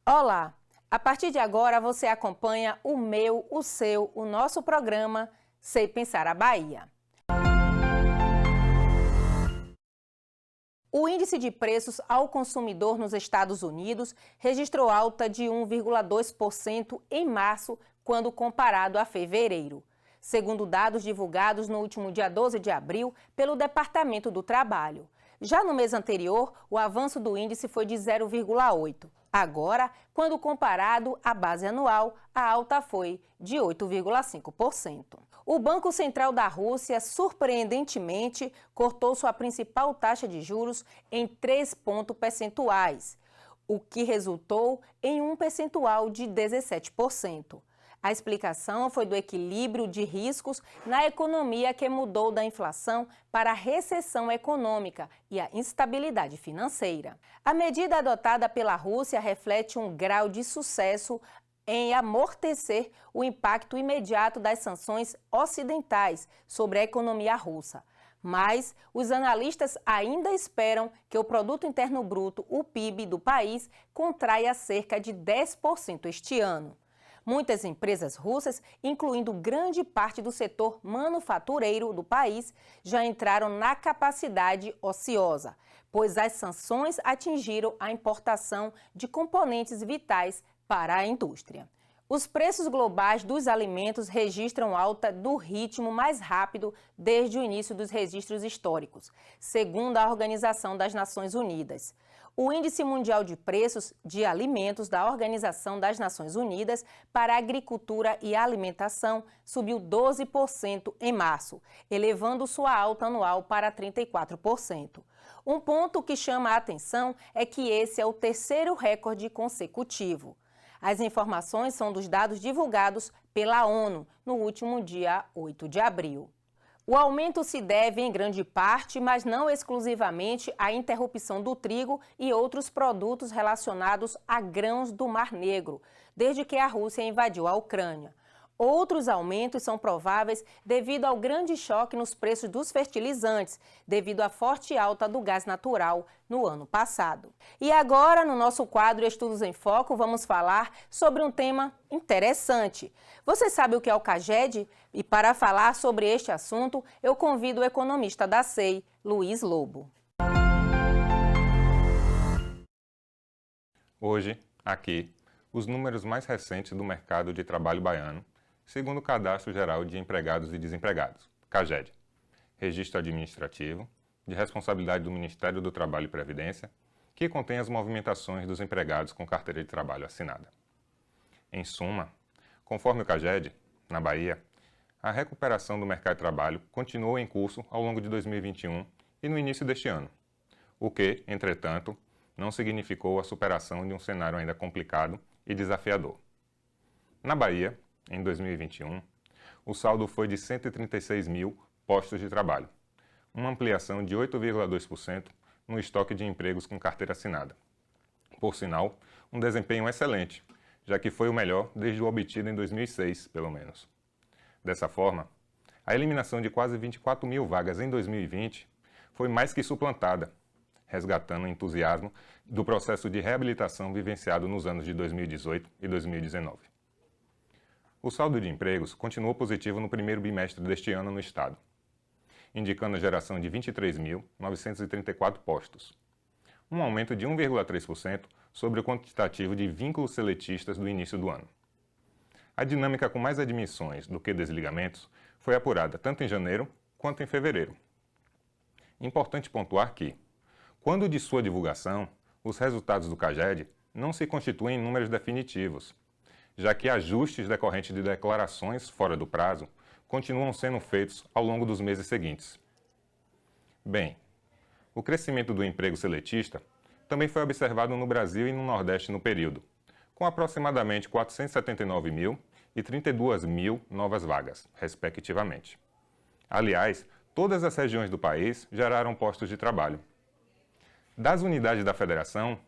Olá! A partir de agora você acompanha o meu, o seu, o nosso programa Sei Pensar a Bahia. O índice de preços ao consumidor nos Estados Unidos registrou alta de 1,2% em março, quando comparado a fevereiro, segundo dados divulgados no último dia 12 de abril pelo Departamento do Trabalho. Já no mês anterior, o avanço do índice foi de 0,8%. Agora, quando comparado à base anual, a alta foi de 8,5%. O Banco Central da Rússia, surpreendentemente, cortou sua principal taxa de juros em 3 pontos percentuais, o que resultou em um percentual de 17%. A explicação foi do equilíbrio de riscos na economia, que mudou da inflação para a recessão econômica e a instabilidade financeira. A medida adotada pela Rússia reflete um grau de sucesso em amortecer o impacto imediato das sanções ocidentais sobre a economia russa. Mas os analistas ainda esperam que o Produto Interno Bruto, o PIB do país, contraia cerca de 10% este ano. Muitas empresas russas, incluindo grande parte do setor manufatureiro do país, já entraram na capacidade ociosa, pois as sanções atingiram a importação de componentes vitais para a indústria. Os preços globais dos alimentos registram alta do ritmo mais rápido desde o início dos registros históricos, segundo a Organização das Nações Unidas. O Índice Mundial de Preços de Alimentos da Organização das Nações Unidas para a Agricultura e Alimentação subiu 12% em março, elevando sua alta anual para 34%. Um ponto que chama a atenção é que esse é o terceiro recorde consecutivo. As informações são dos dados divulgados pela ONU no último dia 8 de abril. O aumento se deve em grande parte, mas não exclusivamente, à interrupção do trigo e outros produtos relacionados a grãos do Mar Negro, desde que a Rússia invadiu a Ucrânia. Outros aumentos são prováveis devido ao grande choque nos preços dos fertilizantes, devido à forte alta do gás natural no ano passado. E agora, no nosso quadro Estudos em Foco, vamos falar sobre um tema interessante. Você sabe o que é o CAGED? E para falar sobre este assunto, eu convido o economista da SEI, Luiz Lobo. Hoje, aqui, os números mais recentes do mercado de trabalho baiano, segundo o Cadastro Geral de Empregados e Desempregados, CAGED, registro administrativo, de responsabilidade do Ministério do Trabalho e Previdência, que contém as movimentações dos empregados com carteira de trabalho assinada. Em suma, conforme o CAGED, na Bahia, a recuperação do mercado de trabalho continuou em curso ao longo de 2021 e no início deste ano, o que, entretanto, não significou a superação de um cenário ainda complicado e desafiador. Na Bahia, em 2021, o saldo foi de 136 mil postos de trabalho, uma ampliação de 8,2% no estoque de empregos com carteira assinada. Por sinal, um desempenho excelente, já que foi o melhor desde o obtido em 2006, pelo menos. Dessa forma, a eliminação de quase 24 mil vagas em 2020 foi mais que suplantada, resgatando o entusiasmo do processo de reabilitação vivenciado nos anos de 2018 e 2019. O saldo de empregos continuou positivo no primeiro bimestre deste ano no estado, indicando a geração de 23.934 postos, um aumento de 1,3% sobre o quantitativo de vínculos seletistas do início do ano. A dinâmica com mais admissões do que desligamentos foi apurada tanto em janeiro quanto em fevereiro. Importante pontuar que, quando de sua divulgação, os resultados do CAGED não se constituem em números definitivos, já que ajustes decorrentes de declarações fora do prazo continuam sendo feitos ao longo dos meses seguintes. Bem, o crescimento do emprego seletista também foi observado no Brasil e no Nordeste no período, com aproximadamente 479 mil e 32 mil novas vagas, respectivamente. Aliás, todas as regiões do país geraram postos de trabalho. Das unidades da Federação,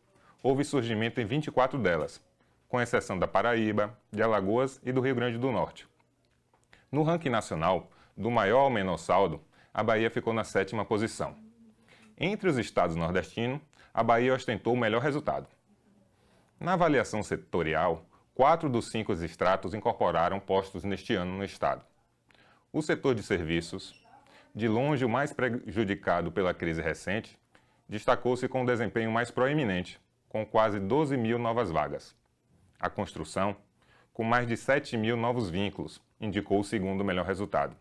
houve surgimento em 24 delas, com exceção da Paraíba, de Alagoas e do Rio Grande do Norte. No ranking nacional, do maior ao menor saldo, a Bahia ficou na 7ª posição. Entre os estados nordestinos, a Bahia ostentou o melhor resultado. Na avaliação setorial, 4 dos 5 estratos incorporaram postos neste ano no estado. O setor de serviços, de longe o mais prejudicado pela crise recente, destacou-se com um desempenho mais proeminente, com quase 12 mil novas vagas. A construção, com mais de 7 mil novos vínculos, indicou o segundo melhor resultado.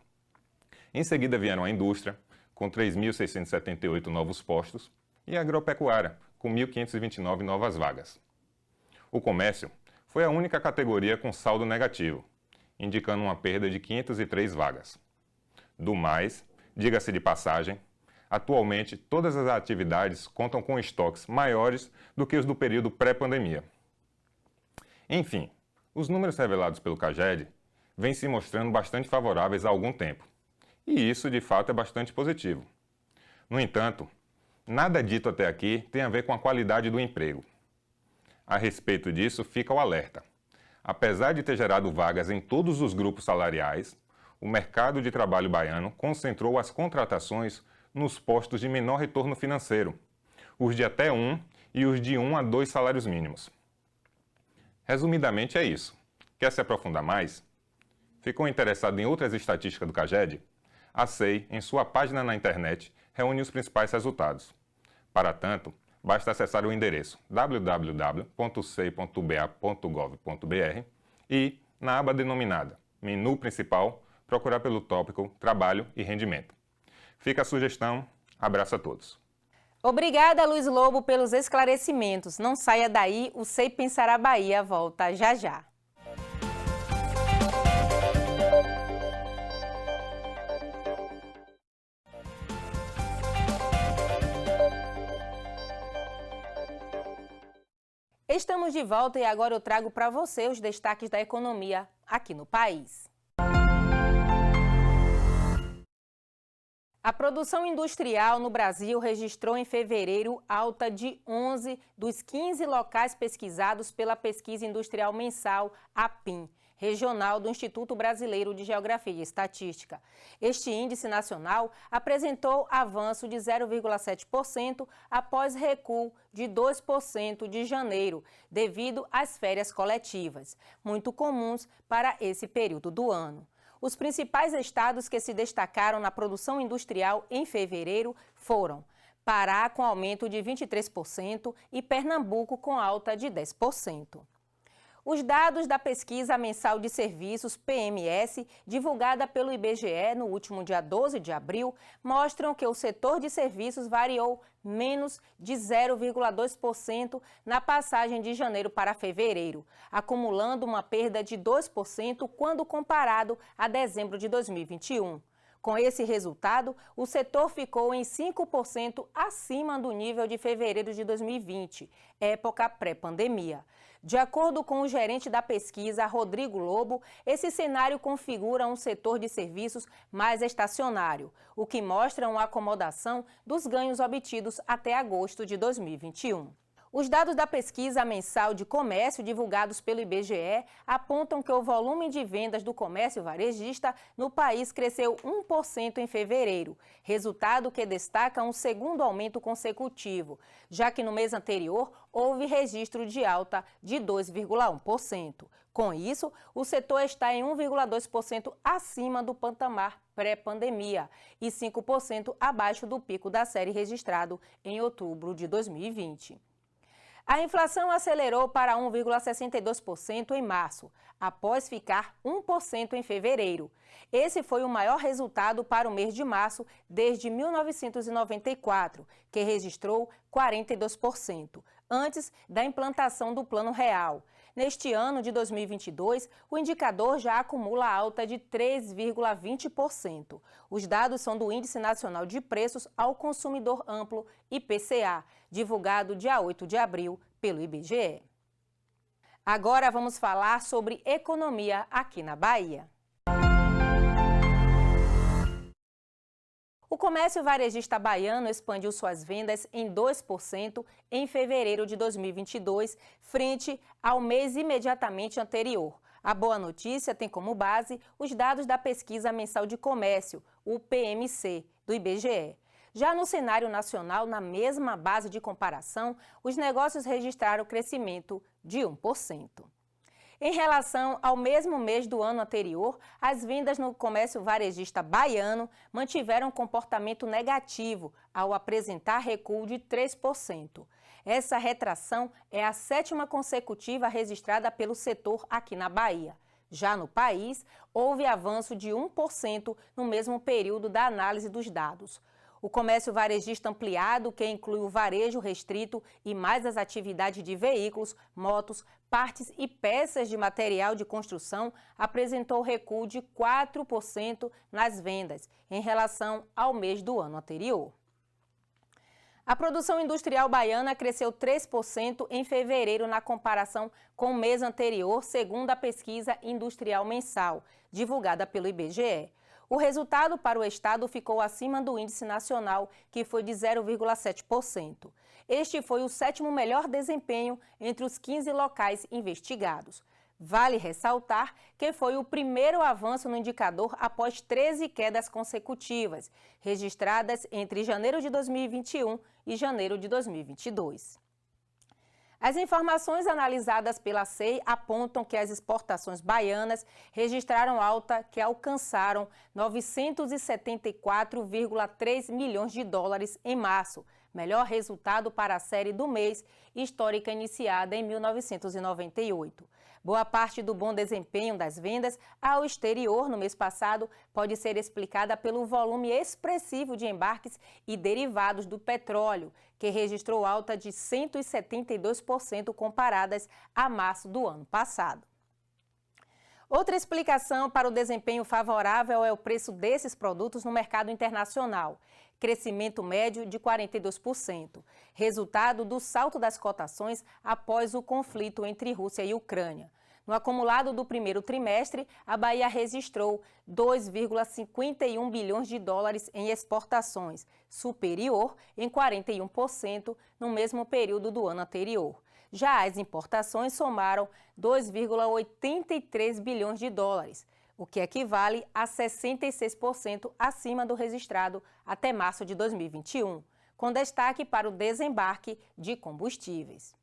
Em seguida vieram a indústria, com 3.678 novos postos, e a agropecuária, com 1.529 novas vagas. O comércio foi a única categoria com saldo negativo, indicando uma perda de 503 vagas. Do mais, diga-se de passagem, atualmente todas as atividades contam com estoques maiores do que os do período pré-pandemia. Enfim, os números revelados pelo CAGED vêm se mostrando bastante favoráveis há algum tempo, e isso de fato é bastante positivo. No entanto, nada dito até aqui tem a ver com a qualidade do emprego. A respeito disso, fica o alerta. Apesar de ter gerado vagas em todos os grupos salariais, o mercado de trabalho baiano concentrou as contratações nos postos de menor retorno financeiro, os de até 1 e os de 1 a 2 salários mínimos. Resumidamente é isso. Quer se aprofundar mais? Ficou interessado em outras estatísticas do CAGED? A SEI, em sua página na internet, reúne os principais resultados. Para tanto, basta acessar o endereço www.sei.ba.gov.br e, na aba denominada Menu Principal, procurar pelo tópico Trabalho e Rendimento. Fica a sugestão. Abraço a todos. Obrigada, Luiz Lobo, pelos esclarecimentos. Não saia daí, o Sei Pensará Bahia volta já já. Estamos de volta e agora eu trago para você os destaques da economia aqui no país. A produção industrial no Brasil registrou em fevereiro alta de 11 dos 15 locais pesquisados pela Pesquisa Industrial Mensal, APIM, regional do Instituto Brasileiro de Geografia e Estatística. Este índice nacional apresentou avanço de 0,7% após recuo de 2% de janeiro, devido às férias coletivas, muito comuns para esse período do ano. Os principais estados que se destacaram na produção industrial em fevereiro foram Pará, com aumento de 23%, e Pernambuco, com alta de 10%. Os dados da Pesquisa Mensal de Serviços, PMS, divulgada pelo IBGE no último dia 12 de abril, mostram que o setor de serviços variou menos de 0,2% na passagem de janeiro para fevereiro, acumulando uma perda de 2% quando comparado a dezembro de 2021. Com esse resultado, o setor ficou em 5% acima do nível de fevereiro de 2020, época pré-pandemia. De acordo com o gerente da pesquisa, Rodrigo Lobo, esse cenário configura um setor de serviços mais estacionário, o que mostra uma acomodação dos ganhos obtidos até agosto de 2021. Os dados da pesquisa mensal de comércio divulgados pelo IBGE apontam que o volume de vendas do comércio varejista no país cresceu 1% em fevereiro, resultado que destaca um segundo aumento consecutivo, já que no mês anterior houve registro de alta de 2,1%. Com isso, o setor está em 1,2% acima do patamar pré-pandemia e 5% abaixo do pico da série registrado em outubro de 2020. A inflação acelerou para 1,62% em março, após ficar 1% em fevereiro. Esse foi o maior resultado para o mês de março desde 1994, que registrou 42%, antes da implantação do Plano Real. Neste ano de 2022, o indicador já acumula alta de 3,20%. Os dados são do Índice Nacional de Preços ao Consumidor Amplo, IPCA, divulgado dia 8 de abril pelo IBGE. Agora vamos falar sobre economia aqui na Bahia. O comércio varejista baiano expandiu suas vendas em 2% em fevereiro de 2022, frente ao mês imediatamente anterior. A boa notícia tem como base os dados da Pesquisa Mensal de Comércio, o PMC, do IBGE. Já no cenário nacional, na mesma base de comparação, os negócios registraram crescimento de 1%. Em relação ao mesmo mês do ano anterior, as vendas no comércio varejista baiano mantiveram um comportamento negativo, ao apresentar recuo de 3%. Essa retração é a 7ª consecutiva registrada pelo setor aqui na Bahia. Já no país, houve avanço de 1% no mesmo período da análise dos dados. O comércio varejista ampliado, que inclui o varejo restrito e mais as atividades de veículos, motos, partes e peças de material de construção, apresentou recuo de 4% nas vendas, em relação ao mês do ano anterior. A produção industrial baiana cresceu 3% em fevereiro na comparação com o mês anterior, segundo a pesquisa industrial mensal, divulgada pelo IBGE. O resultado para o estado ficou acima do índice nacional, que foi de 0,7%. Este foi o 7º melhor desempenho entre os 15 locais investigados. Vale ressaltar que foi o primeiro avanço no indicador após 13 quedas consecutivas, registradas entre janeiro de 2021 e janeiro de 2022. As informações analisadas pela SEI apontam que as exportações baianas registraram alta que alcançaram 974,3 milhões de dólares em março, melhor resultado para a série do mês, histórica iniciada em 1998. Boa parte do bom desempenho das vendas ao exterior no mês passado pode ser explicada pelo volume expressivo de embarques e derivados do petróleo, que registrou alta de 172% comparadas a março do ano passado. Outra explicação para o desempenho favorável é o preço desses produtos no mercado internacional, crescimento médio de 42%, resultado do salto das cotações após o conflito entre Rússia e Ucrânia. No acumulado do primeiro trimestre, a Bahia registrou 2,51 bilhões de dólares em exportações, superior em 41% no mesmo período do ano anterior. Já as importações somaram 2,83 bilhões de dólares, o que equivale a 66% acima do registrado até março de 2021, com destaque para o desembarque de combustíveis.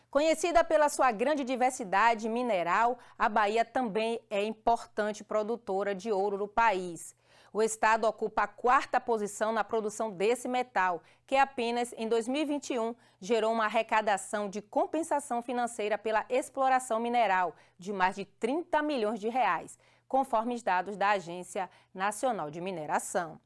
Conhecida pela sua grande diversidade mineral, a Bahia também é importante produtora de ouro no país. O estado ocupa a 4ª posição na produção desse metal, que apenas em 2021 gerou uma arrecadação de compensação financeira pela exploração mineral de mais de 30 milhões de reais, conforme os dados da Agência Nacional de Mineração.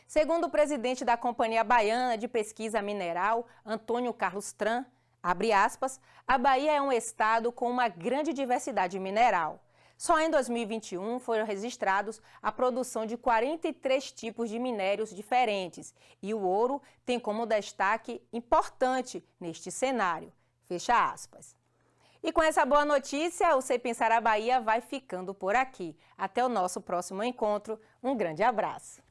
Segundo o presidente da Companhia Baiana de Pesquisa Mineral, Antônio Carlos Tran, abre aspas, a Bahia é um estado com uma grande diversidade mineral. Só em 2021 foram registrados a produção de 43 tipos de minérios diferentes e o ouro tem como destaque importante neste cenário. Fecha aspas. E com essa boa notícia, o Sei Pensar a Bahia vai ficando por aqui. Até o nosso próximo encontro. Um grande abraço.